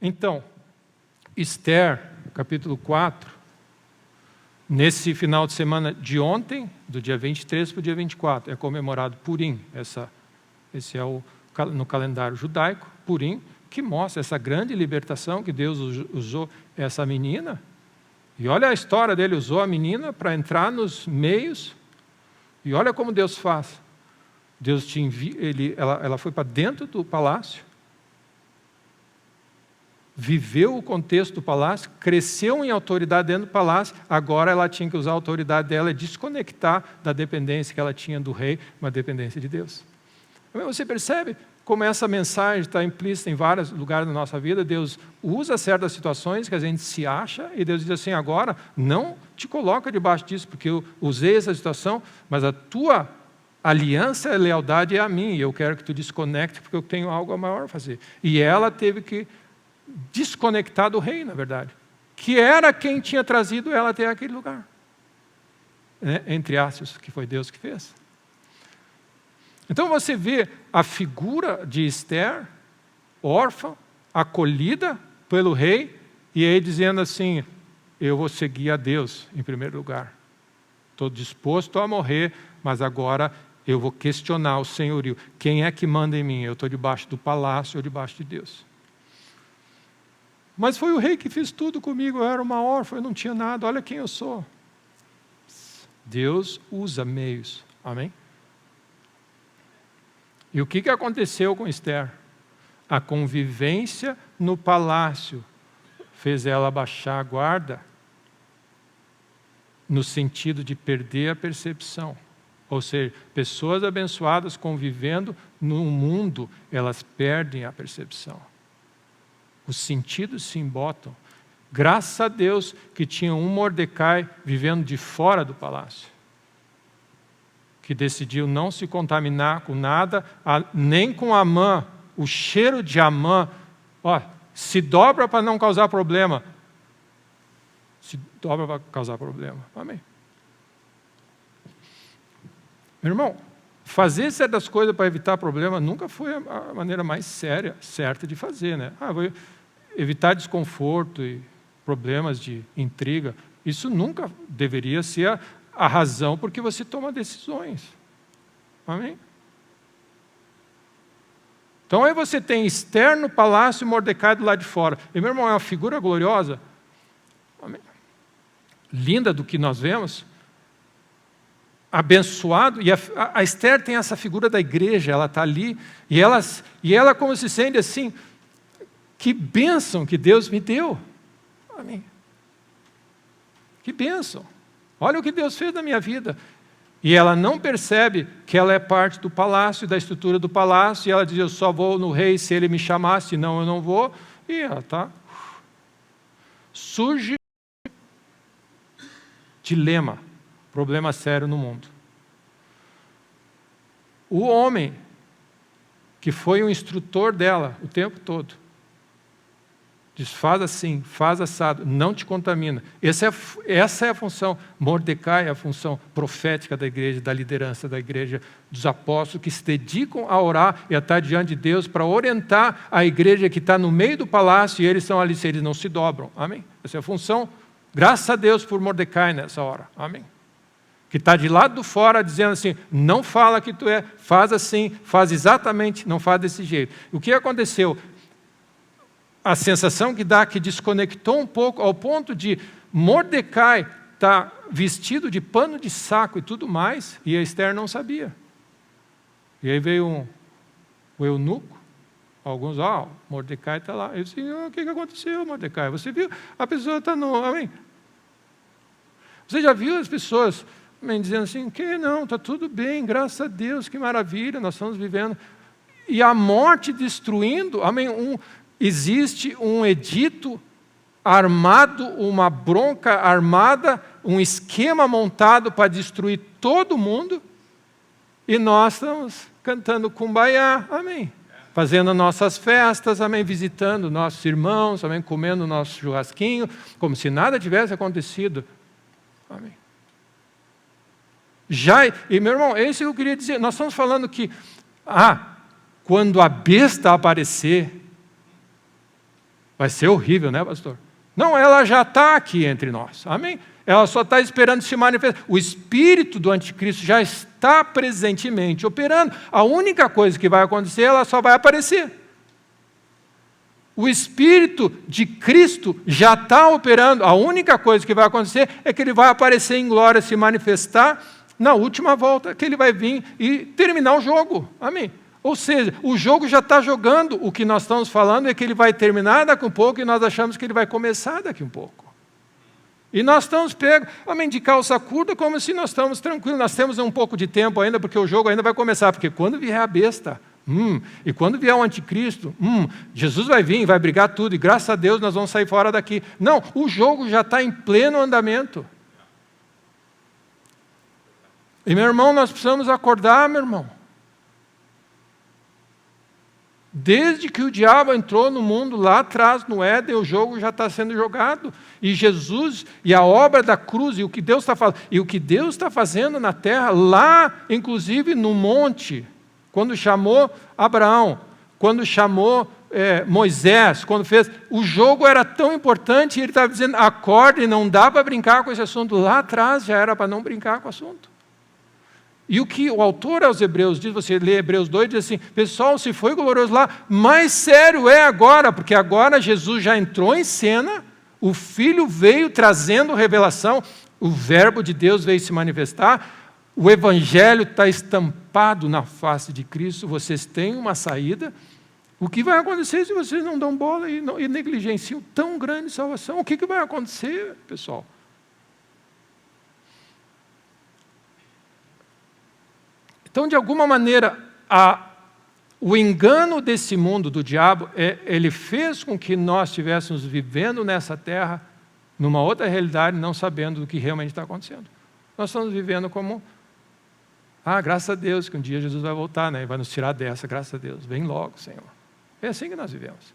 Então, Esther, capítulo 4, nesse final de semana de ontem, do dia 23 para o dia 24, é comemorado Purim. Esse é no calendário judaico, Purim, que mostra essa grande libertação que Deus usou essa menina. E olha a história dele, usou a menina para entrar nos meios. E olha como Deus faz. Deus te envia, ela foi para dentro do palácio, viveu o contexto do palácio, cresceu em autoridade dentro do palácio, agora ela tinha que usar a autoridade dela e desconectar da dependência que ela tinha do rei, uma dependência de Deus. Você percebe como essa mensagem está implícita em vários lugares da nossa vida? Deus usa certas situações que a gente se acha e Deus diz assim, agora não te coloca debaixo disso, porque eu usei essa situação, mas a tua aliança e lealdade é a mim, e eu quero que tu desconecte, porque eu tenho algo maior a fazer. E ela teve que desconectar do rei, na verdade, que era quem tinha trazido ela até aquele lugar. Entre aspas, que foi Deus que fez. Então você vê a figura de Esther, órfã, acolhida pelo rei, e aí dizendo assim, eu vou seguir a Deus em primeiro lugar. Estou disposto a morrer, mas agora eu vou questionar o senhorio. Quem é que manda em mim? Eu estou debaixo do palácio ou debaixo de Deus? Mas foi o rei que fez tudo comigo, eu era uma órfã, eu não tinha nada, olha quem eu sou. Deus usa meios, amém? E o que aconteceu com Esther? A convivência no palácio fez ela baixar a guarda, no sentido de perder a percepção. Ou seja, pessoas abençoadas convivendo no mundo, elas perdem a percepção. Os sentidos se embotam. Graças a Deus que tinha um Mordecai vivendo de fora do palácio, que decidiu não se contaminar com nada, nem com Amã. O cheiro de Amã, se dobra para não causar problema. Se dobra para causar problema. Amém. Meu irmão, fazer certas coisas para evitar problema nunca foi a maneira mais certa de fazer, né? Vou evitar desconforto e problemas de intriga. Isso nunca deveria ser a razão por que você toma decisões. Amém? Então aí você tem Esther no palácio e Mordecai do lado de fora. E meu irmão, é uma figura gloriosa. Amém? Linda do que nós vemos. Abençoado. E a Esther tem essa figura da igreja. Ela está ali. E ela como se sente assim, que bênção que Deus me deu. Amém? Que bênção. Olha o que Deus fez na minha vida. E ela não percebe que ela é parte do palácio, da estrutura do palácio, e ela diz, eu só vou no rei se ele me chamar, senão eu não vou. E ela está. Surge dilema, problema sério no mundo. O homem, que foi o instrutor dela o tempo todo, diz, faz assim, faz assado, não te contamina. Essa é a função. Mordecai é a função profética da igreja, da liderança da igreja, dos apóstolos que se dedicam a orar e a estar diante de Deus para orientar a igreja que está no meio do palácio e eles são ali, se eles não se dobram. Amém? Essa é a função, graças a Deus por Mordecai nessa hora. Amém? Que está de lado do fora dizendo assim, não fala que tu é, faz assim, faz exatamente, não faz desse jeito. O que aconteceu? A sensação que dá que desconectou um pouco ao ponto de Mordecai estar vestido de pano de saco e tudo mais, e a Esther não sabia. E aí veio o eunuco, alguns, Mordecai está lá. Eu disse, o que aconteceu, Mordecai? Você viu? A pessoa está no... Amém? Você já viu as pessoas dizendo assim, que não, está tudo bem, graças a Deus, que maravilha, nós estamos vivendo. E a morte destruindo, amém, existe um edito armado, uma bronca armada, um esquema montado para destruir todo mundo, e nós estamos cantando Kumbaya, amém, fazendo nossas festas, amém, visitando nossos irmãos, amém, comendo nosso churrasquinho, como se nada tivesse acontecido, amém. E meu irmão, é isso que eu queria dizer, nós estamos falando que, quando a besta aparecer, Vai ser horrível, né, pastor? Não, ela já está aqui entre nós. Amém? Ela só está esperando se manifestar. O espírito do anticristo já está presentemente operando. A única coisa que vai acontecer, ela só vai aparecer. O espírito de Cristo já está operando. A única coisa que vai acontecer é que ele vai aparecer em glória, se manifestar na última volta, que ele vai vir e terminar o jogo. Amém? Ou seja, o jogo já está jogando. O que nós estamos falando é que ele vai terminar daqui um pouco e nós achamos que ele vai começar daqui um pouco. E nós estamos pegos, amém, de calça curta, como se nós estamos tranquilos. Nós temos um pouco de tempo ainda, porque o jogo ainda vai começar. Porque quando vier a besta, e quando vier o anticristo, Jesus vai vir, vai brigar tudo, e graças a Deus nós vamos sair fora daqui. Não, o jogo já está em pleno andamento. E meu irmão, nós precisamos acordar, meu irmão. Desde que o diabo entrou no mundo lá atrás, no Éden, o jogo já está sendo jogado. E Jesus, e a obra da cruz, e o que Deus está fazendo, e o que Deus está fazendo na terra, lá, inclusive no monte, quando chamou Abraão, quando chamou Moisés, quando fez, o jogo era tão importante, e ele estava dizendo, acorde, não dá para brincar com esse assunto. Lá atrás já era para não brincar com o assunto. E o que o autor aos Hebreus diz, você lê Hebreus 2, diz assim, pessoal, se foi glorioso lá, mais sério é agora, porque agora Jesus já entrou em cena, o Filho veio trazendo revelação, o verbo de Deus veio se manifestar, o Evangelho está estampado na face de Cristo, vocês têm uma saída. O que vai acontecer se vocês não dão bola e negligenciam tão grande salvação? O que vai acontecer, pessoal? Então, de alguma maneira, o engano desse mundo, do diabo, ele fez com que nós estivéssemos vivendo nessa terra, numa outra realidade, não sabendo do que realmente está acontecendo. Nós estamos vivendo como, graças a Deus, que um dia Jesus vai voltar, né? Vai nos tirar dessa, graças a Deus. Vem logo, Senhor. É assim que nós vivemos.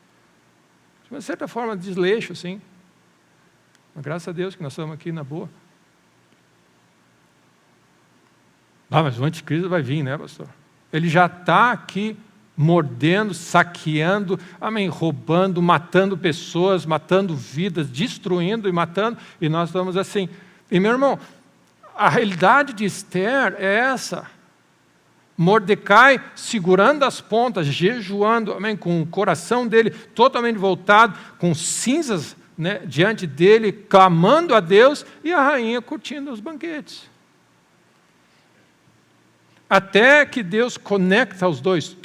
De uma certa forma, desleixo, sim. Mas graças a Deus que nós estamos aqui na boa. Mas o anticristo vai vir, né, pastor? Ele já está aqui mordendo, saqueando, roubando, matando pessoas, matando vidas, destruindo e matando, e nós estamos assim. E meu irmão, a realidade de Esther é essa. Mordecai segurando as pontas, jejuando, com o coração dele totalmente voltado, com cinzas, né, diante dele, clamando a Deus, e a rainha curtindo os banquetes. Até que Deus conecta os dois.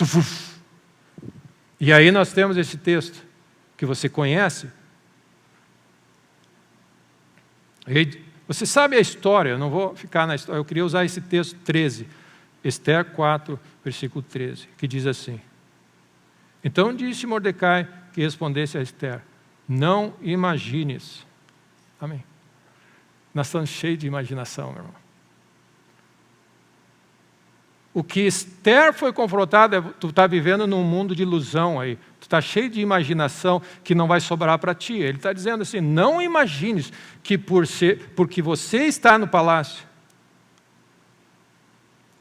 E aí nós temos esse texto que você conhece. Você sabe a história, eu não vou ficar na história, eu queria usar esse texto 13, Esther 4, versículo 13, que diz assim: então disse Mordecai que respondesse a Esther, não imagines. Amém. Nós estamos cheios de imaginação, meu irmão. O que Esther foi confrontada, tu está vivendo num mundo de ilusão aí. Tu está cheio de imaginação que não vai sobrar para ti. Ele está dizendo assim, não imagines que porque você está no palácio.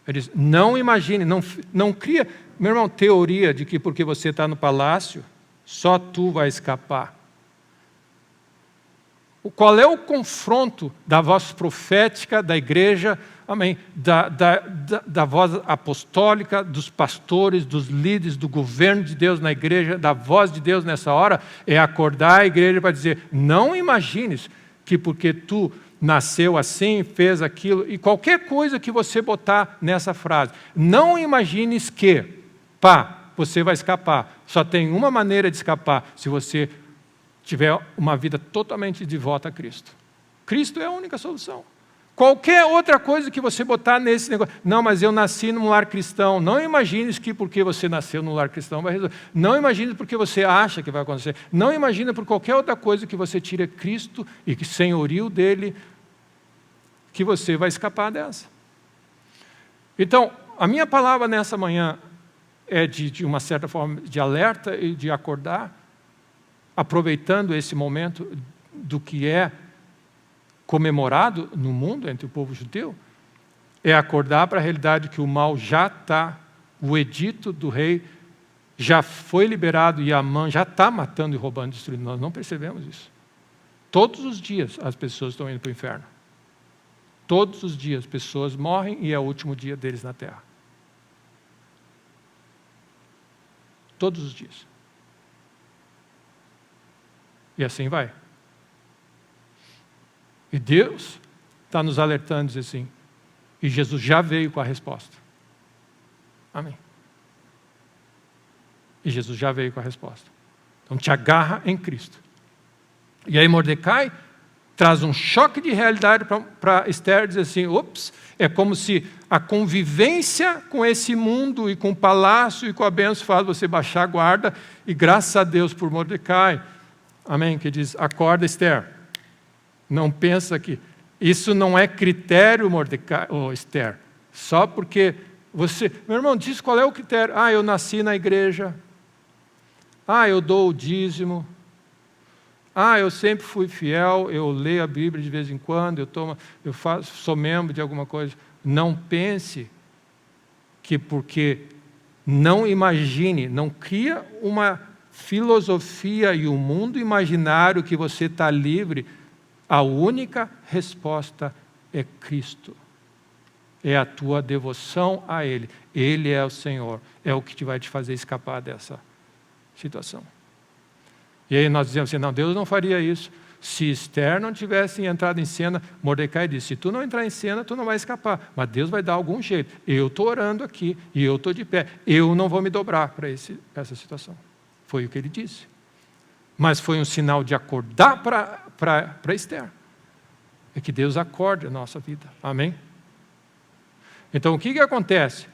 Ele diz, não imagine, não cria, meu irmão, teoria de que porque você está no palácio, só tu vai escapar. Qual é o confronto da voz profética da igreja, amém, da voz apostólica, dos pastores, dos líderes, do governo de Deus na igreja, da voz de Deus nessa hora? É acordar a igreja para dizer, não imagines que porque tu nasceu assim, fez aquilo, e qualquer coisa que você botar nessa frase, não imagines que, você vai escapar. Só tem uma maneira de escapar, se você tiver uma vida totalmente devota a Cristo. Cristo é a única solução. Qualquer outra coisa que você botar nesse negócio, não, mas eu nasci num lar cristão, não imagines que porque você nasceu num lar cristão vai resolver. Não imagine porque você acha que vai acontecer. Não imagine por qualquer outra coisa que você tire Cristo e que senhorio dele, que você vai escapar dessa. Então, a minha palavra nessa manhã é de uma certa forma de alerta e de acordar, aproveitando esse momento do que é comemorado no mundo entre o povo judeu, é acordar para a realidade que o mal já está, o edito do rei já foi liberado e Amã já está matando e roubando e destruindo. Nós não percebemos isso. Todos os dias as pessoas estão indo para o inferno. Todos os dias pessoas morrem e é o último dia deles na terra. Todos os dias. E assim vai. E Deus está nos alertando, diz assim, e Jesus já veio com a resposta. Amém. E Jesus já veio com a resposta. Então te agarra em Cristo. E aí Mordecai traz um choque de realidade para Esther, diz assim, ops, é como se a convivência com esse mundo e com o palácio e com a bênção faz você baixar a guarda, e graças a Deus por Mordecai, amém, que diz, acorda Esther, não pensa que isso não é critério, Mordecai, ou Esther, só porque você, meu irmão, diz qual é o critério, eu nasci na igreja, eu dou o dízimo, eu sempre fui fiel, eu leio a Bíblia de vez em quando, sou membro de alguma coisa. Não pense que porque não imagine, não cria uma filosofia e um mundo imaginário que você está livre. A única resposta é Cristo. É a tua devoção a Ele. Ele é o Senhor. É o que vai te fazer escapar dessa situação. E aí nós dizemos assim, não, Deus não faria isso. Se Esther não tivesse entrado em cena, Mordecai disse, se tu não entrar em cena, tu não vai escapar. Mas Deus vai dar algum jeito. Eu estou orando aqui e eu estou de pé. Eu não vou me dobrar para essa situação. Foi o que ele disse. Mas foi um sinal de acordar para Esther. É que Deus acorde a nossa vida. Amém? Então o que acontece?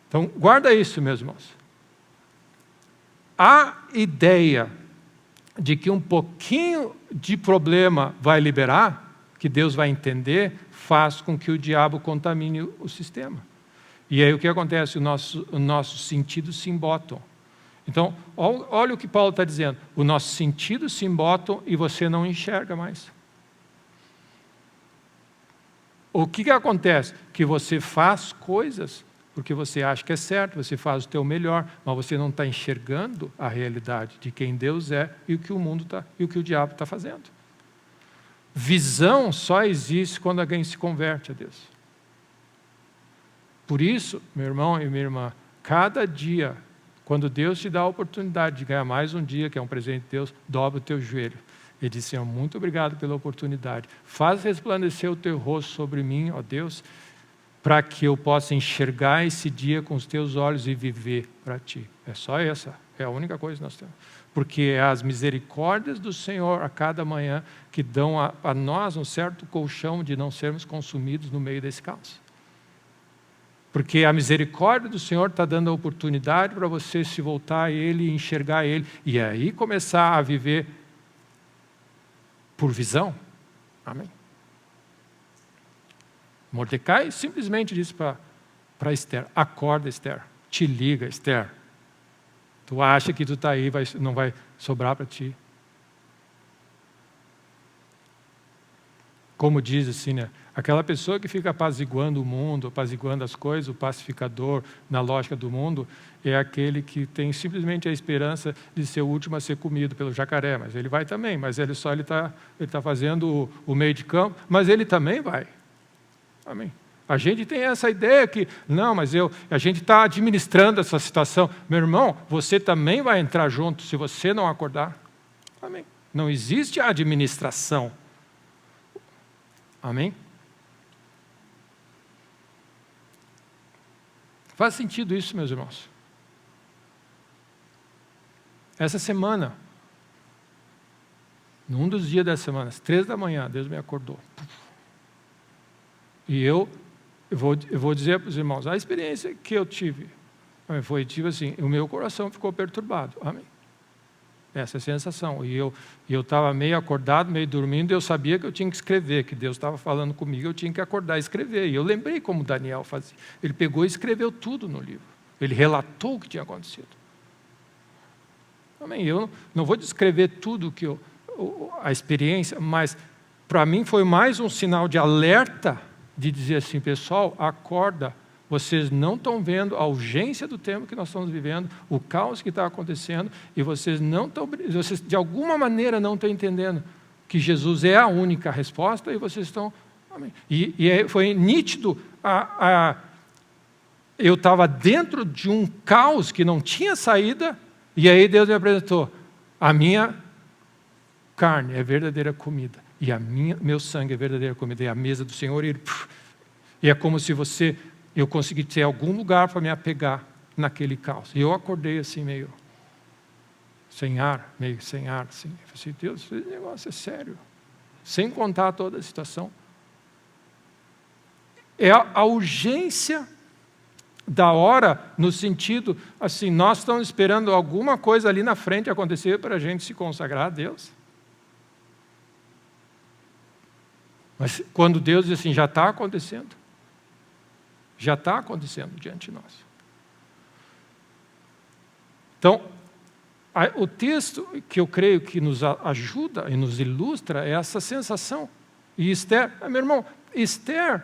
Então guarda isso, meus irmãos. A ideia de que um pouquinho de problema vai liberar, que Deus vai entender, faz com que o diabo contamine o sistema. E aí o que acontece? Os nossos sentidos se embotam. Então, olha o que Paulo está dizendo. Os nossos sentidos se embotam e você não enxerga mais. O que acontece? Que você faz coisas porque você acha que é certo, você faz o teu melhor, mas você não está enxergando a realidade de quem Deus é e o que o mundo está, e o que o diabo está fazendo. Visão só existe quando alguém se converte a Deus. Por isso, meu irmão e minha irmã, cada dia, quando Deus te dá a oportunidade de ganhar mais um dia, que é um presente de Deus, dobra o teu joelho. Ele disse, Senhor, muito obrigado pela oportunidade. Faz resplandecer o teu rosto sobre mim, ó Deus, para que eu possa enxergar esse dia com os teus olhos e viver para ti. É só essa, é a única coisa que nós temos. Porque é as misericórdias do Senhor a cada manhã que dão a nós um certo colchão de não sermos consumidos no meio desse caos. Porque a misericórdia do Senhor está dando a oportunidade para você se voltar a Ele e enxergar Ele. E aí começar a viver por visão. Amém. Mordecai simplesmente disse para Esther, acorda Esther, te liga Esther. Tu acha que tu está aí, não vai sobrar para ti. Como diz assim, né? Aquela pessoa que fica apaziguando o mundo, apaziguando as coisas, o pacificador na lógica do mundo, é aquele que tem simplesmente a esperança de ser o último a ser comido pelo jacaré. Mas ele vai também, mas ele está fazendo o meio de campo, mas ele também vai. Amém. A gente tem essa ideia que, não, mas a gente está administrando essa situação. Meu irmão, você também vai entrar junto se você não acordar. Amém. Não existe administração. Amém? Faz sentido isso, meus irmãos? Essa semana, num dos dias da semana, às 3 da manhã, Deus me acordou. E eu vou dizer para os irmãos, a experiência que eu tive foi tipo assim, o meu coração ficou perturbado. Amém. Essa é a sensação. E eu estava meio acordado, meio dormindo, e eu sabia que eu tinha que escrever, que Deus estava falando comigo, eu tinha que acordar e escrever. E eu lembrei como Daniel fazia. Ele pegou e escreveu tudo no livro. Ele relatou o que tinha acontecido. Amém. Eu não vou descrever tudo a experiência, mas para mim foi mais um sinal de alerta, de dizer assim, pessoal, acorda, Vocês não estão vendo a urgência do tempo que nós estamos vivendo, o caos que está acontecendo, e vocês de alguma maneira não estão entendendo que Jesus é a única resposta, e vocês estão... Amém. Foi nítido, eu estava dentro de um caos que não tinha saída, e aí Deus me apresentou, a minha carne é verdadeira comida, e meu sangue é verdadeira comida, e a mesa do Senhor, e é como se eu consegui ter algum lugar para me apegar naquele caos. E eu acordei assim, meio sem ar, assim. Eu falei assim, Deus, esse negócio é sério. Sem contar toda a situação. É a urgência da hora, no sentido, assim, nós estamos esperando alguma coisa ali na frente acontecer para a gente se consagrar a Deus. Mas quando Deus diz assim, já está acontecendo. Já está acontecendo diante de nós. Então, o texto que eu creio que nos ajuda e nos ilustra é essa sensação. E Esther, meu irmão, Esther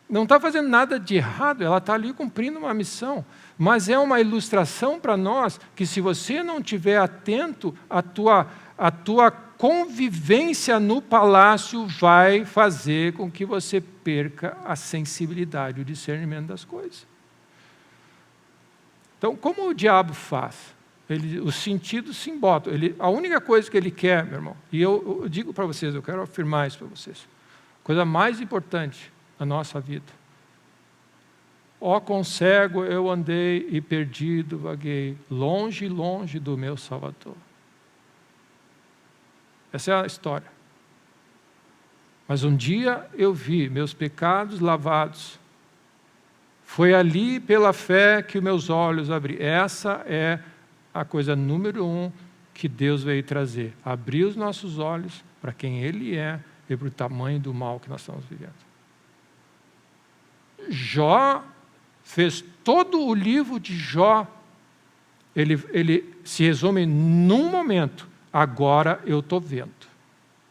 não está fazendo nada de errado, ela está ali cumprindo uma missão, mas é uma ilustração para nós que se você não estiver atento, a tua convivência no palácio vai fazer com que você perca a sensibilidade, o discernimento das coisas. Então, como o diabo faz? Os sentidos se embotam. A única coisa que ele quer, meu irmão, e eu digo para vocês, eu quero afirmar isso para vocês, a coisa mais importante na nossa vida. Ó, com cego eu andei e perdido vaguei, longe, longe do meu Salvador. Essa é a história. Mas um dia eu vi meus pecados lavados. Foi ali pela fé que os meus olhos abri. Essa é a coisa número 1 que Deus veio trazer. Abrir os nossos olhos para quem Ele é e para o tamanho do mal que nós estamos vivendo. Jó fez todo o livro de Jó. Ele se resume num momento. Agora eu estou vendo.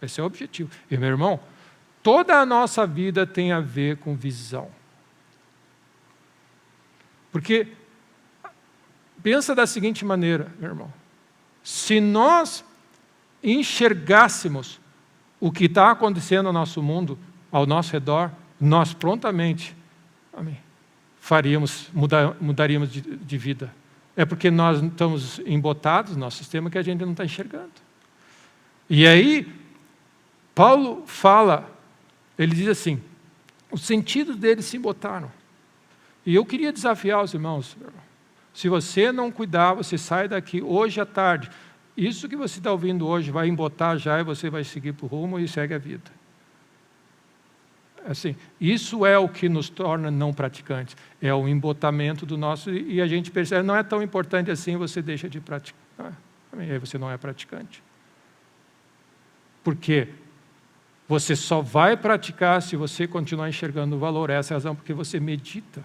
Esse é o objetivo. E, meu irmão, toda a nossa vida tem a ver com visão. Porque, pensa da seguinte maneira, meu irmão. Se nós enxergássemos o que está acontecendo no nosso mundo, ao nosso redor, nós prontamente, mudaríamos de vida. É porque nós estamos embotados no nosso sistema que a gente não está enxergando. E aí, Paulo fala, ele diz assim, os sentidos deles se embotaram. E eu queria desafiar os irmãos, se você não cuidar, você sai daqui hoje à tarde, isso que você está ouvindo hoje vai embotar já e você vai seguir para o rumo e segue a vida. Assim, isso é o que nos torna não praticantes, é o embotamento do nosso, e a gente percebe, não é tão importante assim, você deixa de praticar, e aí você não é praticante. Porque você só vai praticar se você continuar enxergando o valor, essa é a razão porque você medita,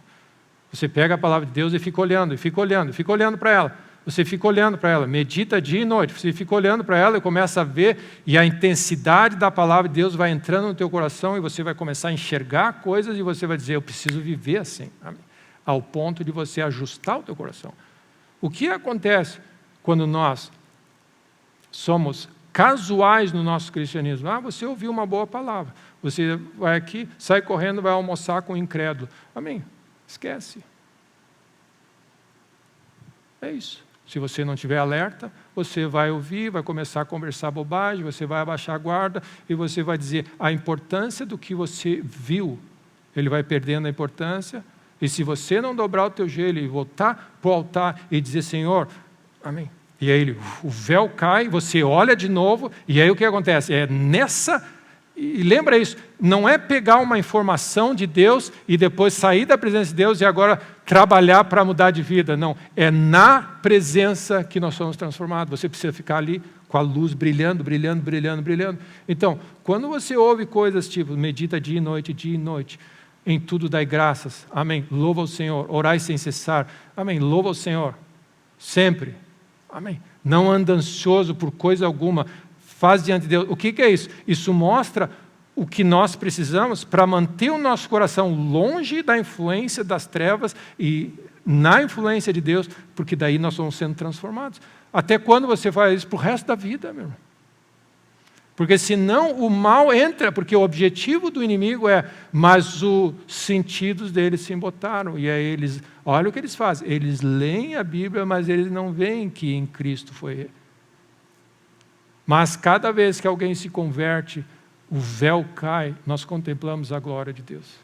você pega a palavra de Deus e fica olhando para ela, você fica olhando para ela, medita dia e noite, você fica olhando para ela e começa a ver, e a intensidade da palavra de Deus vai entrando no teu coração e você vai começar a enxergar coisas e você vai dizer, eu preciso viver assim, amém? Ao ponto de você ajustar o teu coração. O que acontece quando nós somos casuais no nosso cristianismo? Você ouviu uma boa palavra, você vai aqui, sai correndo, vai almoçar com o incrédulo. Amém? Esquece. É isso. Se você não estiver alerta, você vai ouvir, vai começar a conversar bobagem, você vai abaixar a guarda e você vai dizer a importância do que você viu. Ele vai perdendo a importância. E se você não dobrar o teu joelho e voltar para o altar e dizer, Senhor, amém. E aí o véu cai, você olha de novo, e aí o que acontece? E lembra isso, não é pegar uma informação de Deus e depois sair da presença de Deus e agora trabalhar para mudar de vida. Não, é na presença que nós somos transformados. Você precisa ficar ali com a luz brilhando, brilhando, brilhando, brilhando. Então, quando você ouve coisas tipo, medita dia e noite, em tudo dai graças, amém, louva o Senhor, orai sem cessar, amém, louva o Senhor, sempre, amém. Não anda ansioso por coisa alguma, faz diante de Deus. O que é isso? Isso mostra o que nós precisamos para manter o nosso coração longe da influência das trevas e na influência de Deus, porque daí nós vamos sendo transformados. Até quando você faz isso? Para o resto da vida, meu irmão. Porque senão o mal entra, porque o objetivo do inimigo é, mas os sentidos deles se embotaram. E aí eles, olha o que eles fazem, eles leem a Bíblia, mas eles não veem que em Cristo foi ele. Mas cada vez que alguém se converte, o véu cai, nós contemplamos a glória de Deus.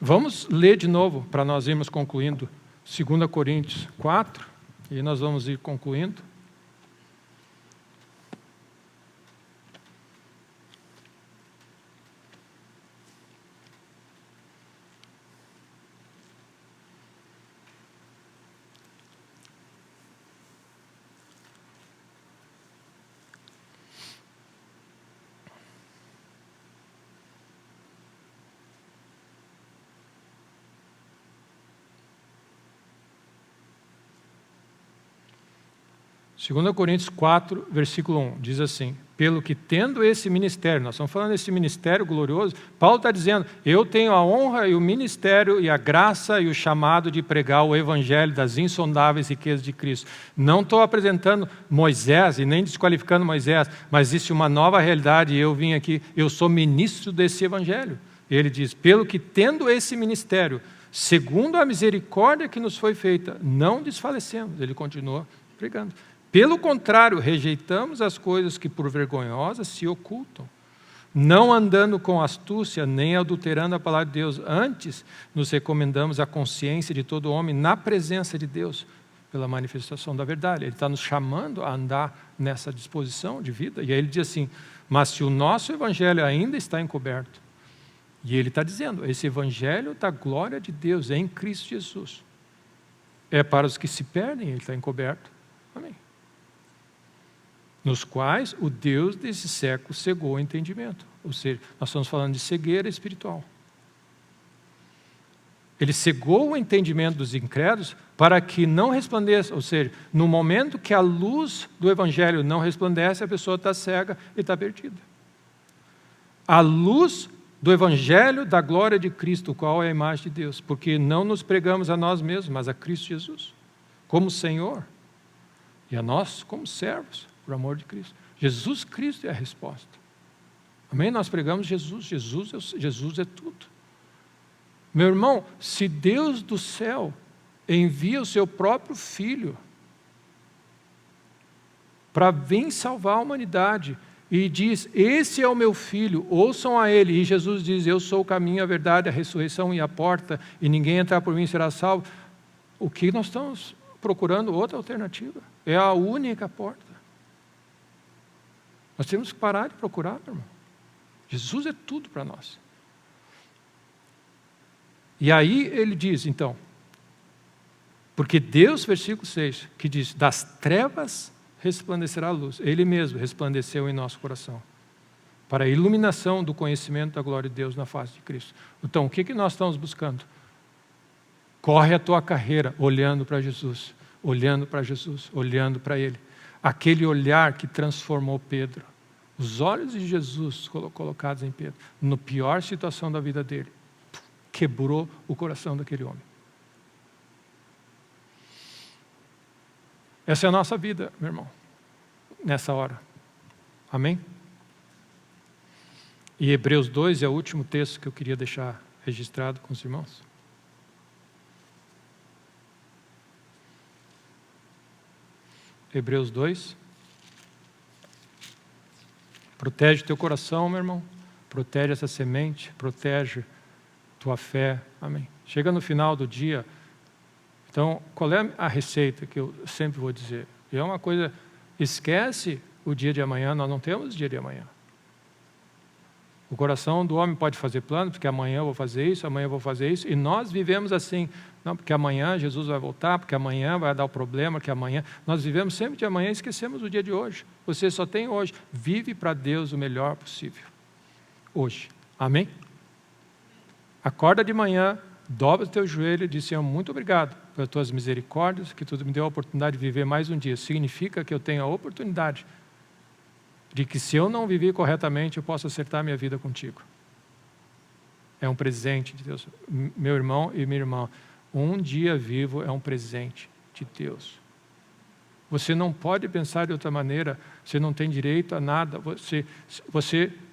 Vamos ler de novo, para nós irmos concluindo, 2 Coríntios 4, e nós vamos ir concluindo. Segunda Coríntios 4, versículo 1, diz assim: pelo que tendo esse ministério, nós estamos falando desse ministério glorioso, Paulo está dizendo, eu tenho a honra e o ministério e a graça e o chamado de pregar o evangelho das insondáveis riquezas de Cristo. Não estou apresentando Moisés e nem desqualificando Moisés, mas existe uma nova realidade e eu vim aqui, eu sou ministro desse evangelho. Ele diz, pelo que tendo esse ministério, segundo a misericórdia que nos foi feita, não desfalecemos. Ele continua pregando. Pelo contrário, rejeitamos as coisas que por vergonhosas se ocultam, não andando com astúcia, nem adulterando a palavra de Deus. Antes, nos recomendamos a consciência de todo homem na presença de Deus, pela manifestação da verdade. Ele está nos chamando a andar nessa disposição de vida. E aí ele diz assim, mas se o nosso evangelho ainda está encoberto, e ele está dizendo, esse evangelho da glória de Deus é em Cristo Jesus. É para os que se perdem, ele está encoberto. Amém. Nos quais o Deus desse século cegou o entendimento. Ou seja, nós estamos falando de cegueira espiritual. Ele cegou o entendimento dos incrédulos para que não resplandeça. Ou seja, no momento que a luz do Evangelho não resplandece, a pessoa está cega e está perdida. A luz do Evangelho da glória de Cristo, qual é a imagem de Deus? Porque não nos pregamos a nós mesmos, mas a Cristo Jesus, como Senhor, e a nós como servos. Por amor de Cristo. Jesus Cristo é a resposta. Amém? Nós pregamos Jesus. Jesus é tudo. Meu irmão, se Deus do céu envia o seu próprio Filho para vir salvar a humanidade e diz, esse é o meu Filho, ouçam a Ele. E Jesus diz, eu sou o caminho, a verdade, a ressurreição e a porta, e ninguém entrar por mim será salvo. O que nós estamos procurando? Outra alternativa. É a única porta. Nós temos que parar de procurar, meu irmão. Jesus é tudo para nós. E aí ele diz, então, porque Deus, versículo 6, que diz, das trevas resplandecerá a luz. Ele mesmo resplandeceu em nosso coração, para a iluminação do conhecimento da glória de Deus na face de Cristo. Então, o que nós estamos buscando? Corre a tua carreira olhando para Jesus, olhando para Jesus, olhando para Ele. Aquele olhar que transformou Pedro. Os olhos de Jesus colocados em Pedro, na pior situação da vida dele, quebrou o coração daquele homem. Essa é a nossa vida, meu irmão, nessa hora. Amém? E Hebreus 2 é o último texto que eu queria deixar registrado com os irmãos. Hebreus 2. Protege teu coração, meu irmão. Protege essa semente. Protege tua fé. Amém. Chega no final do dia. Então, qual é a receita que eu sempre vou dizer? É uma coisa, esquece o dia de amanhã, nós não temos dia de amanhã. O coração do homem pode fazer planos, porque amanhã eu vou fazer isso, amanhã eu vou fazer isso, e nós vivemos assim, não, porque amanhã Jesus vai voltar, porque amanhã vai dar o problema, que amanhã, nós vivemos sempre de amanhã e esquecemos o dia de hoje. Você só tem hoje, vive para Deus o melhor possível, hoje, amém? Acorda de manhã, dobra o teu joelho e diz, Senhor, muito obrigado pelas tuas misericórdias, que tu me deu a oportunidade de viver mais um dia. Significa que eu tenho a oportunidade de que se eu não viver corretamente, eu posso acertar minha vida contigo. É um presente de Deus. Meu irmão e minha irmã, um dia vivo é um presente de Deus. Você não pode pensar de outra maneira, você não tem direito a nada.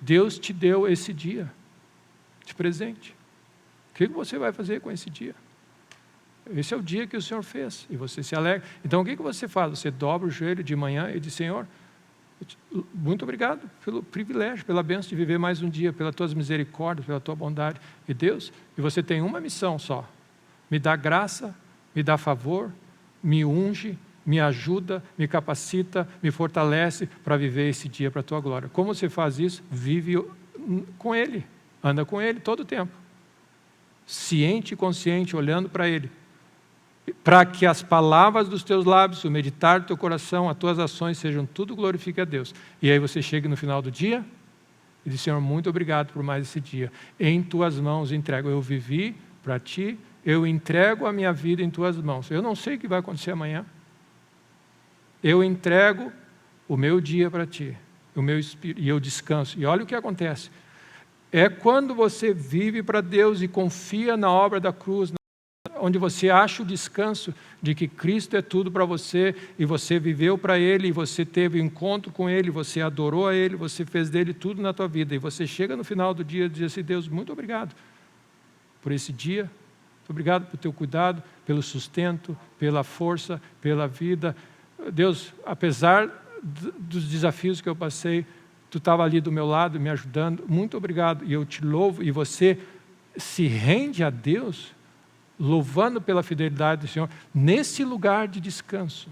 Deus te deu esse dia de presente. O que você vai fazer com esse dia? Esse é o dia que o Senhor fez, e você se alegra. Então o que você faz? Você dobra o joelho de manhã e diz: Senhor, muito obrigado pelo privilégio, pela bênção de viver mais um dia, pelas tuas misericórdias, pela tua bondade. E Deus, e você tem uma missão só: me dá graça, me dá favor, me unge, me ajuda, me capacita, me fortalece para viver esse dia para a tua glória. Como você faz isso? Vive com Ele, anda com Ele todo o tempo, ciente e consciente, olhando para Ele, para que as palavras dos teus lábios, o meditar do teu coração, as tuas ações sejam tudo glorifique a Deus. E aí você chega no final do dia e diz: Senhor, muito obrigado por mais esse dia. Em tuas mãos entrego. Eu vivi para ti, eu entrego a minha vida em tuas mãos. Eu não sei o que vai acontecer amanhã. Eu entrego o meu dia para ti, o meu espírito, e eu descanso. E olha o que acontece. É quando você vive para Deus e confia na obra da cruz, onde você acha o descanso de que Cristo é tudo para você, e você viveu para Ele, e você teve um encontro com Ele, você adorou a Ele, você fez dele tudo na tua vida, e você chega no final do dia e diz assim: Deus, muito obrigado por esse dia, muito obrigado pelo teu cuidado, pelo sustento, pela força, pela vida. Deus, apesar dos desafios que eu passei, tu estava ali do meu lado, me ajudando, muito obrigado, e eu te louvo. E você se rende a Deus, louvando pela fidelidade do Senhor, nesse lugar de descanso,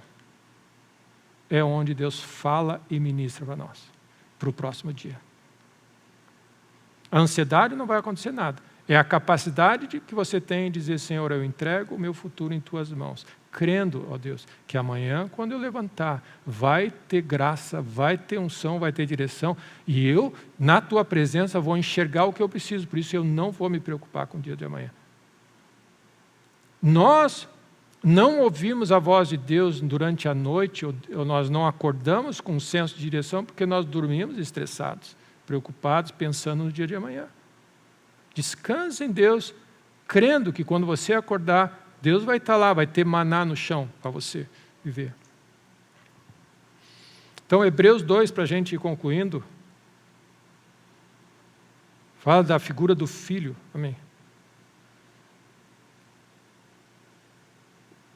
é onde Deus fala e ministra para nós, para o próximo dia. A ansiedade não vai acontecer nada, é a capacidade que você tem de dizer: Senhor, eu entrego o meu futuro em tuas mãos, crendo, ó Deus, que amanhã, quando eu levantar, vai ter graça, vai ter unção, vai ter direção, e eu, na tua presença, vou enxergar o que eu preciso, por isso eu não vou me preocupar com o dia de amanhã. Nós não ouvimos a voz de Deus durante a noite, ou nós não acordamos com um senso de direção, porque nós dormimos estressados, preocupados, pensando no dia de amanhã. Descanse em Deus, crendo que quando você acordar, Deus vai estar lá, vai ter maná no chão para você viver. Então, Hebreus 2, para a gente ir concluindo, fala da figura do filho. Amém.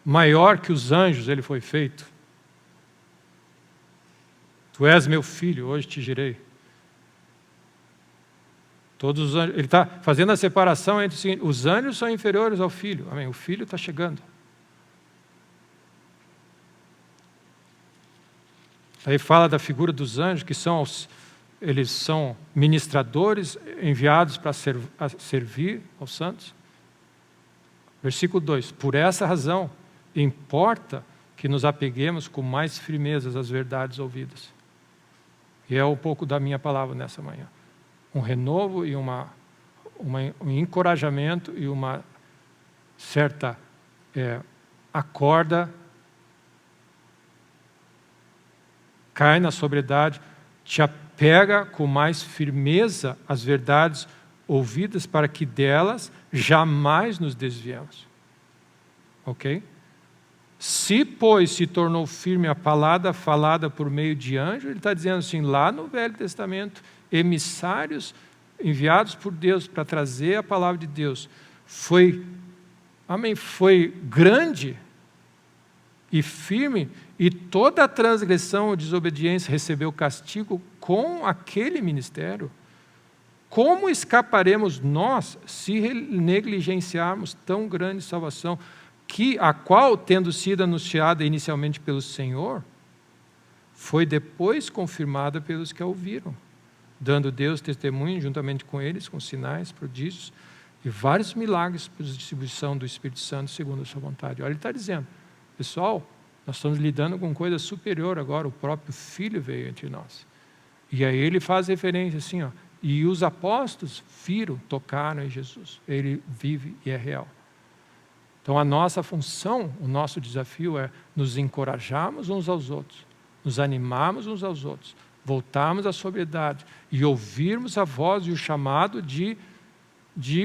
Maior que os anjos ele foi feito. Tu és meu filho, hoje te gerei. Todos os anjos, ele está fazendo a separação entre o seguinte: os anjos são inferiores ao filho. Amém. O filho está chegando. Aí fala da figura dos anjos, que eles são ministradores enviados para servir aos santos. Versículo 2: por essa razão, importa que nos apeguemos com mais firmeza às verdades ouvidas. E é um pouco da minha palavra nessa manhã. Um renovo e um encorajamento e uma certa acorda, cai na sobriedade, te apega com mais firmeza às verdades ouvidas, para que delas jamais nos desviemos. Ok? Se, pois, se tornou firme a palavra falada por meio de anjo, ele está dizendo assim, lá no Velho Testamento, emissários enviados por Deus para trazer a palavra de Deus, foi grande e firme, e toda a transgressão ou desobediência recebeu castigo com aquele ministério. Como escaparemos nós se negligenciarmos tão grande salvação, a qual, tendo sido anunciada inicialmente pelo Senhor, foi depois confirmada pelos que a ouviram, dando Deus testemunho juntamente com eles, com sinais, prodígios e vários milagres por distribuição do Espírito Santo segundo a sua vontade. Olha, ele está dizendo, pessoal, nós estamos lidando com coisa superior agora, o próprio Filho veio entre nós. E aí ele faz referência assim, e os apóstolos viram, tocaram em Jesus. Ele vive e é real. Então a nossa função, o nosso desafio é nos encorajarmos uns aos outros, nos animarmos uns aos outros, voltarmos à sobriedade e ouvirmos a voz e o chamado de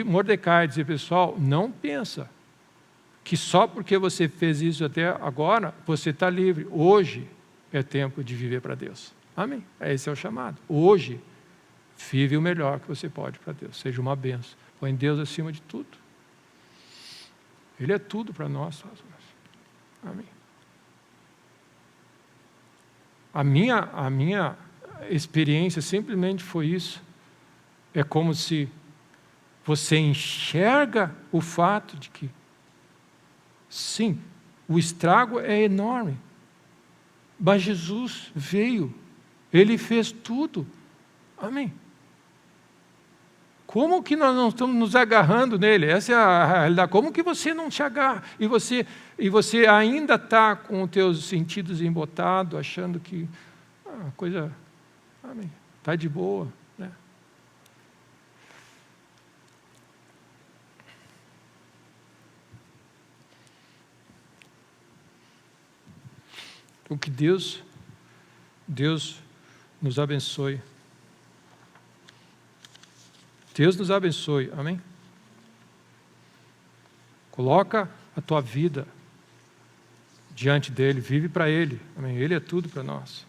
Mordecai, dizer, pessoal, não pensa que só porque você fez isso até agora, você está livre. Hoje é tempo de viver para Deus. Amém? Esse é o chamado. Hoje, vive o melhor que você pode para Deus. Seja uma bênção. Põe Deus acima de tudo. Ele é tudo para nós. Amém. A minha experiência simplesmente foi isso. É como se você enxerga o fato de que, sim, o estrago é enorme, mas Jesus veio, Ele fez tudo. Amém. Como que nós não estamos nos agarrando nele? Essa é a realidade. Como que você não se agarra? E você ainda está com os teus sentidos embotados, achando que a coisa está de boa. Né? O que Deus nos abençoe. Deus nos abençoe, amém? Coloca a tua vida diante dEle, vive para Ele, amém? Ele é tudo para nós.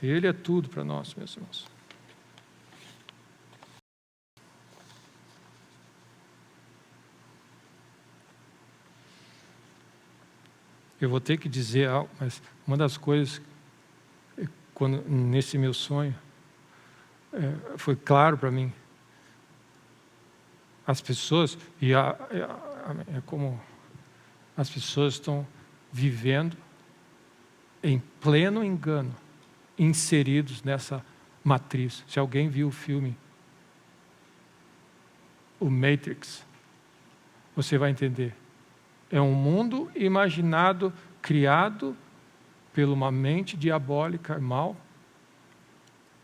Ele é tudo para nós, meus irmãos. Eu vou ter que dizer algo, mas uma das coisas, nesse meu sonho, foi claro para mim. As pessoas, é como as pessoas estão vivendo em pleno engano, inseridos nessa matriz. Se alguém viu o filme, o Matrix, você vai entender. É um mundo imaginado, criado por uma mente diabólica e mal,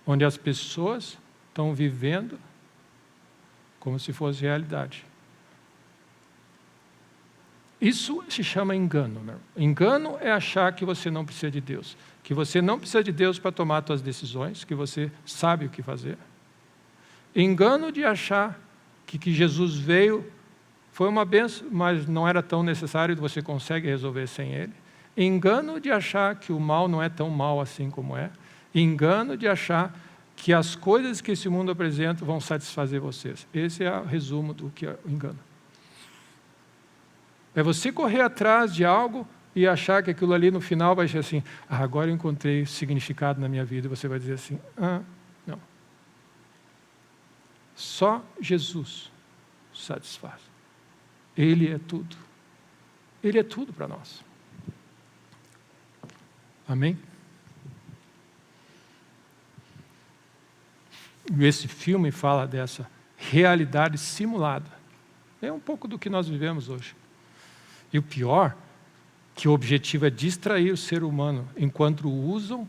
onde as pessoas estão vivendo como se fosse realidade. Isso se chama engano. Meu. Engano é achar que você não precisa de Deus, que você não precisa de Deus para tomar suas decisões, que você sabe o que fazer. Engano de achar que Jesus veio, foi uma bênção, mas não era tão necessário e você consegue resolver sem Ele. Engano de achar que o mal não é tão mal assim como é. Engano de achar que as coisas que esse mundo apresenta vão satisfazer vocês. Esse é o resumo do que é o engano. É você correr atrás de algo e achar que aquilo ali no final vai ser assim, agora eu encontrei significado na minha vida. E você vai dizer assim, não. Só Jesus satisfaz. Ele é tudo. Ele é tudo para nós. Amém? E esse filme fala dessa realidade simulada. É um pouco do que nós vivemos hoje. E o pior, que o objetivo é distrair o ser humano, enquanto usam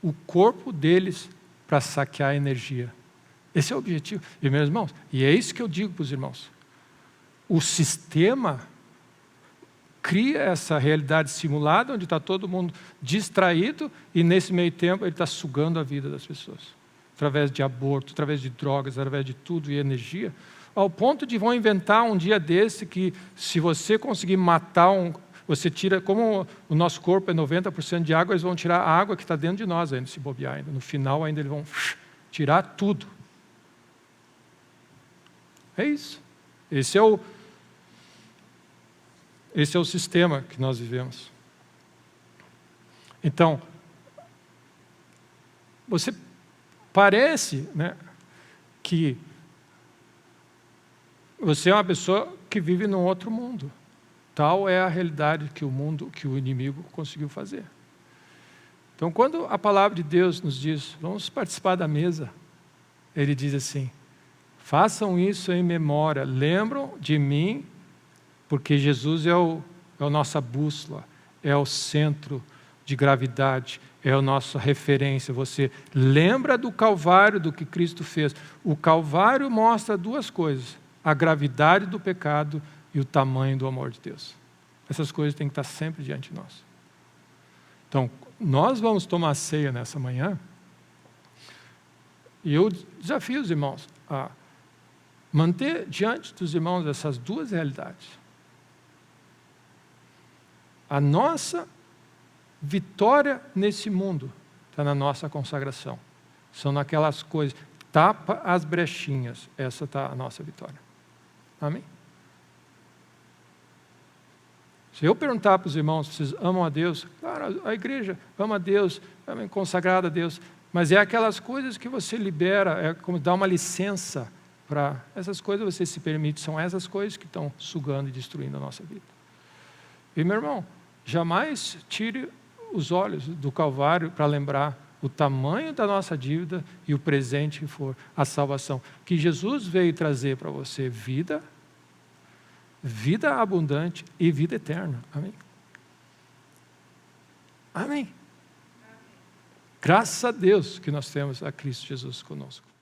o corpo deles para saquear a energia. Esse é o objetivo. E, meus irmãos, e é isso que eu digo para os irmãos. O sistema cria essa realidade simulada, onde está todo mundo distraído, e nesse meio tempo ele está sugando a vida das pessoas. Através de aborto, através de drogas, através de tudo e energia, ao ponto de vão inventar um dia desse que se você conseguir matar você tira, como o nosso corpo é 90% de água, eles vão tirar a água que está dentro de nós ainda, se bobear ainda. No final ainda eles vão tirar tudo. É isso. Esse é o sistema que nós vivemos. Então, você parece, né, que você é uma pessoa que vive num outro mundo. Tal é a realidade que o inimigo conseguiu fazer. Então, quando a palavra de Deus nos diz, vamos participar da mesa, ele diz assim, façam isso em memória, lembram de mim, porque Jesus é a nossa bússola, é o centro de gravidade, é a nossa referência. Você lembra do Calvário, do que Cristo fez. O Calvário mostra duas coisas, a gravidade do pecado e o tamanho do amor de Deus. Essas coisas têm que estar sempre diante de nós. Então, nós vamos tomar ceia nessa manhã, e eu desafio os irmãos a manter diante dos irmãos essas duas realidades. A nossa vitória nesse mundo está na nossa consagração. São naquelas coisas, tapa as brechinhas, essa está a nossa vitória. Amém? Se eu perguntar para os irmãos, vocês amam a Deus? Claro, a igreja ama a Deus, é consagrada a Deus, mas é aquelas coisas que você libera, é como dar uma licença para essas coisas, você se permite, são essas coisas que estão sugando e destruindo a nossa vida. E meu irmão, jamais tire os olhos do Calvário para lembrar o tamanho da nossa dívida e o presente que for a salvação. Que Jesus veio trazer para você vida abundante e vida eterna. Amém? Amém. Graças a Deus que nós temos a Cristo Jesus conosco.